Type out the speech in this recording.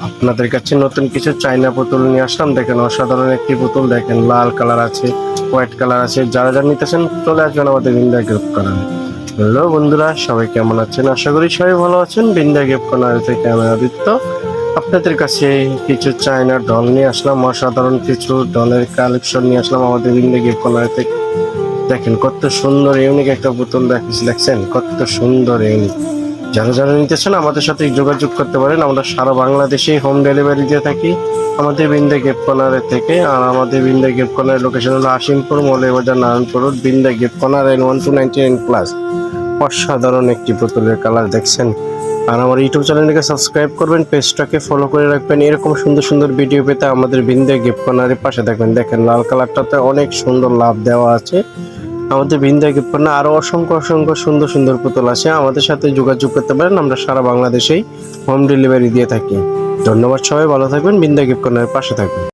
আপনাদের কাছে নতুন কিছু চাইনা পুতুল নিয়ে আসলাম। দেখেন অসাধারণ একটি পুতুল, দেখেন লাল কালার আছে, হোয়াইট কালার আছে। যারা যারা নিতেছেন চলে আসবেন আমাদের বিন্দা গিফট কর্নারে। হ্যালো বন্ধুরা, সবাই কেমন আছেন? আশা করি সবাই ভালো আছেন। বিন্দা গিফট কর্নার থেকে আমি আদিত্য আপনাদের কাছে কিছু চাইনা ডল নিয়ে আসলাম। অসাধারণ কিছু ডলের কালেকশন নিয়ে আসলাম আমাদের বিন্দা গিফট কর্নার থেকে। দেখেন কত সুন্দর ইউনিক একটা পুতুল দেখছেন, কত সুন্দর ইউনিক। যারা যারা নিতেছেন আমাদের সাথে যোগাযোগ করতে পারেন। আমরা সারা বাংলাদেশে হোম ডেলিভারি দিয়ে থাকি আমাদের বিন্দা গিফট কর্নারের থেকে। আর আমাদের বিন্দা গিফট কর্নারের লোকেশন হলো Asimpur, Moulvibazar, Narayanpur road. Binda gift corner N1299+। অসাধারণ একটি পুতুলের কালার দেখছেন। আর আমার ইউটিউব চ্যানেলটাকে সাবস্ক্রাইব করবেন, পেজটাকে ফলো করে রাখবেন। এরকম সুন্দর সুন্দর ভিডিও পেতে আমাদের বিন্দা গিফট কর্নারের পাশে থাকবেন। দেখেন লাল কালারটাতে অনেক সুন্দর লাভ দেওয়া আছে। আমাদের বিন্দা গিফট কর্নার আরো অসংখ্য অসংখ্য সুন্দর সুন্দর পুতুল আছে। আমাদের সাথে যোগাযোগ করতে পারেন। আমরা সারা বাংলাদেশেই হোম ডেলিভারি দিয়ে থাকি। ধন্যবাদ, সবাই ভালো থাকবেন। বিন্দা গিফট কর্নারের পাশে থাকবেন।